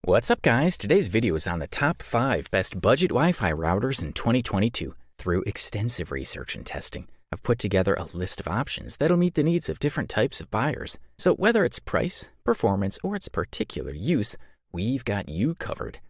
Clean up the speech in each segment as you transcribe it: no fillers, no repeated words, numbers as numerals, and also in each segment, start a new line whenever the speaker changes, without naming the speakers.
What's up guys? Today's video is on the top 5 best budget Wi-Fi routers in 2022. Through extensive research and testing, I've put together a list of options that'll meet the needs of different types of buyers. So whether it's price, performance, or its particular use, we've got you covered.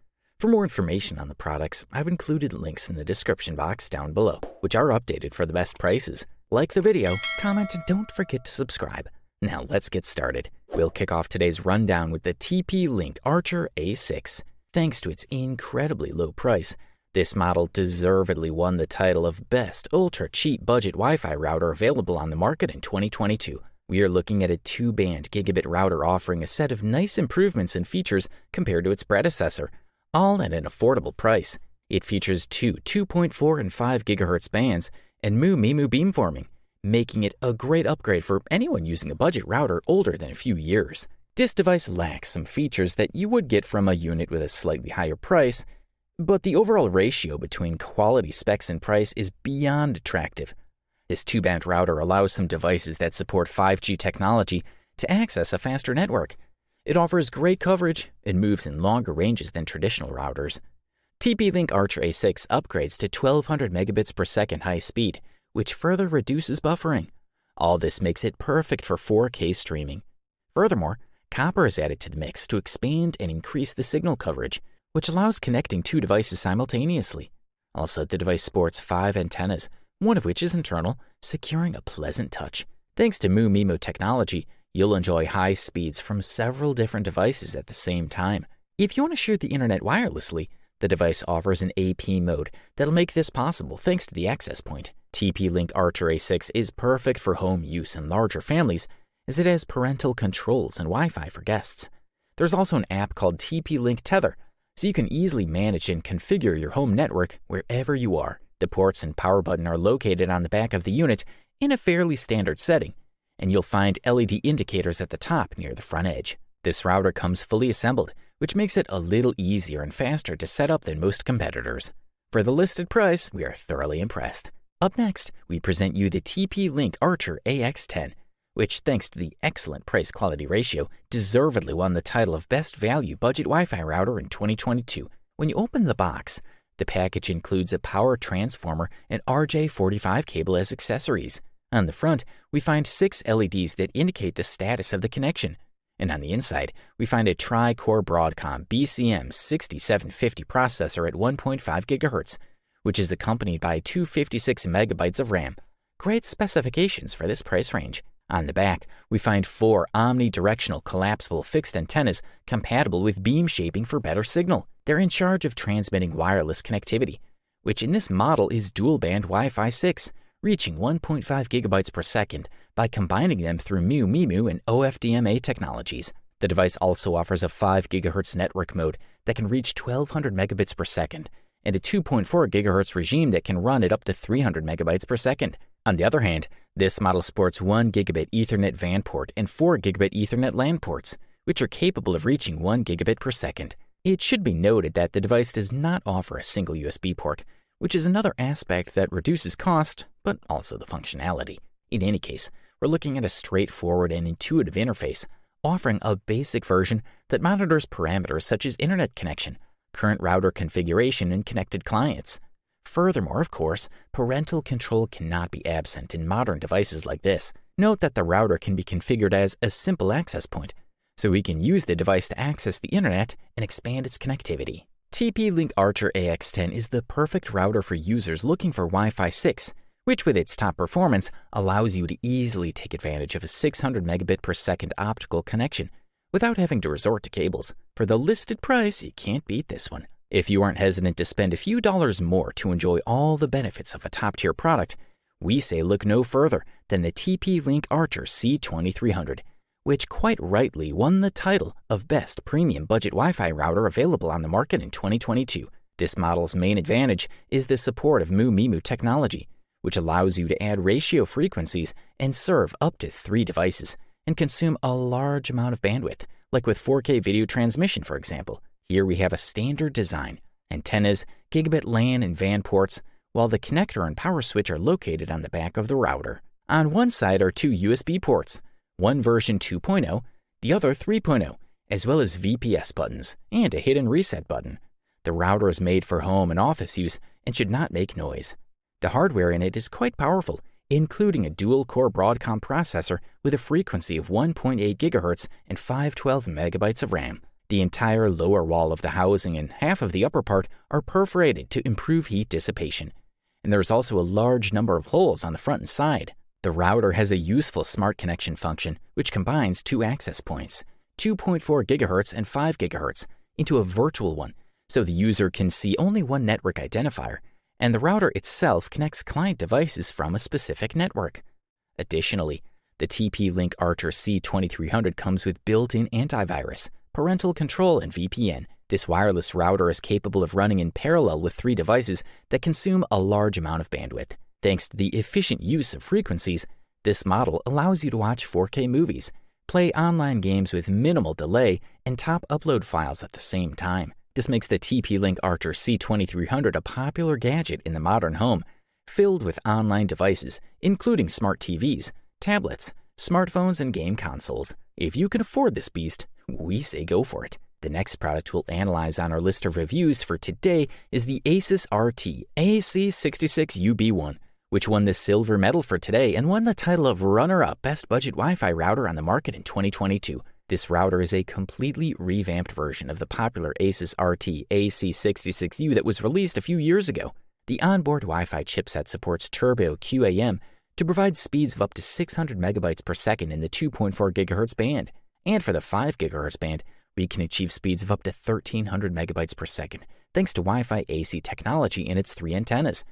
For more information on the products, I've included links in the description box down below, which are updated for the best prices. Like the video, comment, and don't forget to subscribe. Now let's get started. We'll kick off today's rundown with the TP-Link Archer A6. Thanks to its incredibly low price, this model deservedly won the title of Best Ultra-Cheap Budget Wi-Fi Router available on the market in 2022. We are looking at a 2-band gigabit router offering a set of nice improvements and features compared to its predecessor, all at an affordable price. It features two 2.4 and 5 GHz bands and MU-MIMO beamforming, making it a great upgrade for anyone using a budget router older than a few years. This device lacks some features that you would get from a unit with a slightly higher price, but the overall ratio between quality specs and price is beyond attractive. This 2-band router allows some devices that support 5G technology to access a faster network. It offers great coverage and moves in longer ranges than traditional routers. TP-Link Archer A6 upgrades to 1200 megabits per second high speed, which further reduces buffering. All this makes it perfect for 4K streaming. Furthermore, copper is added to the mix to expand and increase the signal coverage, which allows connecting 2 devices simultaneously. Also, the device sports 5 antennas, one of which is internal, securing a pleasant touch. Thanks to MU-MIMO technology, you'll enjoy high speeds from several different devices at the same time. If you want to share the internet wirelessly, the device offers an AP mode that'll make this possible thanks to the access point. TP-Link Archer A6 is perfect for home use in larger families as it has parental controls and Wi-Fi for guests. There's also an app called TP-Link Tether, so you can easily manage and configure your home network wherever you are. The ports and power button are located on the back of the unit in a fairly standard setting, and you'll find LED indicators at the top near the front edge. This router comes fully assembled, which makes it a little easier and faster to set up than most competitors. For the listed price, we are thoroughly impressed. Up next, we present you the TP-Link Archer AX10, which, thanks to the excellent price-quality ratio, deservedly won the title of Best Value Budget Wi-Fi Router in 2022. When you open the box, the package includes a power transformer and RJ45 cable as accessories. On the front, we find 6 LEDs that indicate the status of the connection. And on the inside, we find a tri-core Broadcom BCM6750 processor at 1.5 GHz, which is accompanied by 256 megabytes of RAM. Great specifications for this price range. On the back, we find 4 omnidirectional collapsible fixed antennas compatible with beam shaping for better signal. They're in charge of transmitting wireless connectivity, which in this model is dual-band Wi-Fi 6, reaching 1.5 gigabytes per second by combining them through MU-MIMO and OFDMA technologies. The device also offers a 5 GHz network mode that can reach 1200 megabits per second, and a 2.4 GHz regime that can run at up to 300 megabytes per second. On the other hand, this model sports 1 gigabit Ethernet VAN port and 4 gigabit Ethernet LAN ports, which are capable of reaching 1 gigabit per second. It should be noted that the device does not offer a single USB port, which is another aspect that reduces cost, but also the functionality. In any case, we're looking at a straightforward and intuitive interface, offering a basic version that monitors parameters such as internet connection, current router configuration, and connected clients. Furthermore, of course, parental control cannot be absent in modern devices like this. Note that the router can be configured as a simple access point, so we can use the device to access the internet and expand its connectivity. TP-Link Archer AX10 is the perfect router for users looking for Wi-Fi 6, which with its top performance allows you to easily take advantage of a 600 megabit per second optical connection without having to resort to cables. For the listed price, you can't beat this one. If you aren't hesitant to spend a few dollars more to enjoy all the benefits of a top-tier product, we say look no further than the TP-Link Archer C2300, which quite rightly won the title of Best Premium Budget Wi-Fi Router available on the market in 2022. This model's main advantage is the support of MU-MIMO technology, which allows you to add ratio frequencies and serve up to 3 devices and consume a large amount of bandwidth, like with 4K video transmission, for example. Here we have a standard design, antennas, gigabit LAN and VAN ports, while the connector and power switch are located on the back of the router. On one side are 2 USB ports, one version 2.0, the other 3.0, as well as VPS buttons and a hidden reset button. The router is made for home and office use and should not make noise. The hardware in it is quite powerful, including a dual-core Broadcom processor with a frequency of 1.8 GHz and 512 MB of RAM. The entire lower wall of the housing and half of the upper part are perforated to improve heat dissipation. And there is also a large number of holes on the front and side. The router has a useful smart connection function which combines two access points, 2.4 GHz and 5 GHz, into a virtual one, so the user can see only one network identifier, and the router itself connects client devices from a specific network. Additionally, the TP-Link Archer C2300 comes with built-in antivirus, parental control, and VPN. This wireless router is capable of running in parallel with 3 devices that consume a large amount of bandwidth. Thanks to the efficient use of frequencies, this model allows you to watch 4K movies, play online games with minimal delay, and top upload files at the same time. This makes the TP-Link Archer C2300 a popular gadget in the modern home, filled with online devices, including smart TVs, tablets, smartphones, and game consoles. If you can afford this beast, we say go for it. The next product we'll analyze on our list of reviews for today is the Asus RT AC66UB1, which won the silver medal for today and won the title of runner-up Best Budget Wi-Fi Router on the market in 2022. This router is a completely revamped version of the popular Asus RT AC66U that was released a few years ago. The onboard Wi-Fi chipset supports Turbo QAM to provide speeds of up to 600 megabytes per second in the 2.4 GHz band. And for the 5 GHz band, we can achieve speeds of up to 1300 megabytes per second, thanks to Wi-Fi AC technology in its 3 antennas.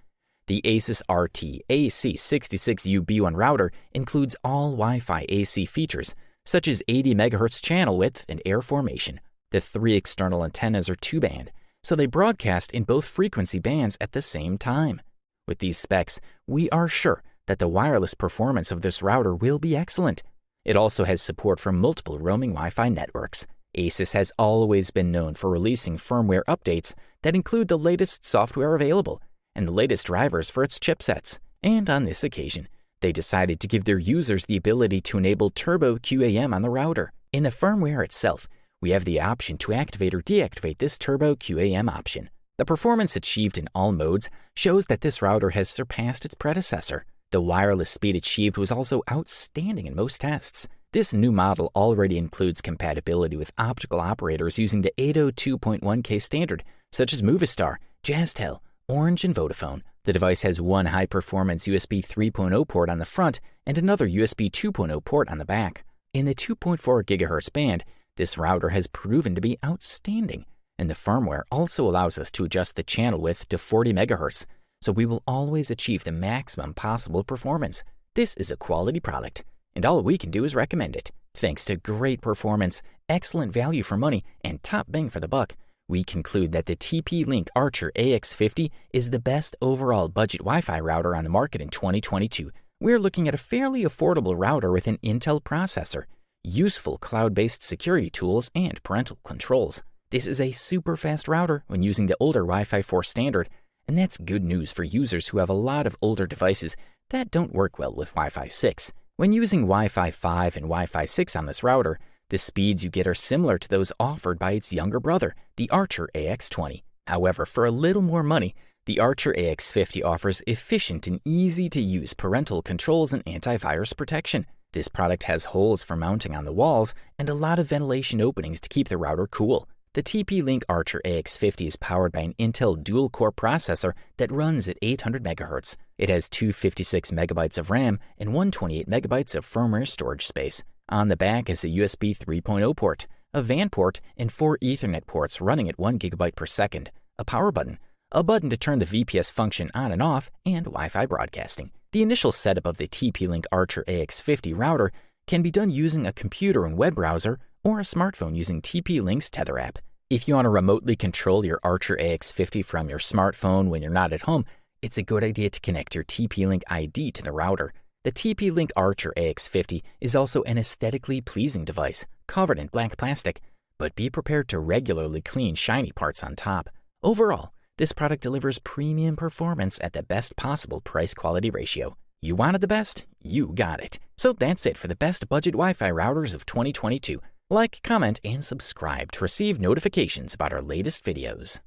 The Asus RT AC66UB1 router includes all Wi-Fi AC features, such as 80 MHz channel width and air formation. The 3 external antennas are 2-band, so they broadcast in both frequency bands at the same time. With these specs, we are sure that the wireless performance of this router will be excellent. It also has support for multiple roaming Wi-Fi networks. Asus has always been known for releasing firmware updates that include the latest software available and the latest drivers for its chipsets. And on this occasion, they decided to give their users the ability to enable Turbo QAM on the router. In the firmware itself, we have the option to activate or deactivate this Turbo QAM option. The performance achieved in all modes shows that this router has surpassed its predecessor. The wireless speed achieved was also outstanding in most tests. This new model already includes compatibility with optical operators using the 802.1K standard, such as Movistar, Jazztel, Orange, and Vodafone. The device has one high-performance USB 3.0 port on the front and another USB 2.0 port on the back. In the 2.4 GHz band, this router has proven to be outstanding, and the firmware also allows us to adjust the channel width to 40 MHz, so we will always achieve the maximum possible performance. This is a quality product, and all we can do is recommend it. Thanks to great performance, excellent value for money, and top bang for the buck, we conclude that the TP-Link Archer AX50 is the best overall budget Wi-Fi router on the market in 2022. We're looking at a fairly affordable router with an Intel processor, useful cloud-based security tools, and parental controls. This is a super fast router when using the older Wi-Fi 4 standard, and that's good news for users who have a lot of older devices that don't work well with Wi-Fi 6. When using Wi-Fi 5 and Wi-Fi 6 on this router, the speeds you get are similar to those offered by its younger brother, the Archer AX20. However, for a little more money, the Archer AX50 offers efficient and easy-to-use parental controls and antivirus protection. This product has holes for mounting on the walls and a lot of ventilation openings to keep the router cool. The TP-Link Archer AX50 is powered by an Intel dual-core processor that runs at 800 MHz. It has 256 MB of RAM and 128 MB of firmware storage space. On the back is a USB 3.0 port, a WAN port, and 4 Ethernet ports running at 1 GB per second, a power button, a button to turn the VPS function on and off, and Wi-Fi broadcasting. The initial setup of the TP-Link Archer AX50 router can be done using a computer and web browser or a smartphone using TP-Link's Tether app. If you want to remotely control your Archer AX50 from your smartphone when you're not at home, it's a good idea to connect your TP-Link ID to the router. The TP-Link Archer AX50 is also an aesthetically pleasing device, covered in black plastic, but be prepared to regularly clean shiny parts on top. Overall, this product delivers premium performance at the best possible price-quality ratio. You wanted the best? You got it. So that's it for the best budget Wi-Fi routers of 2022. Like, comment, and subscribe to receive notifications about our latest videos.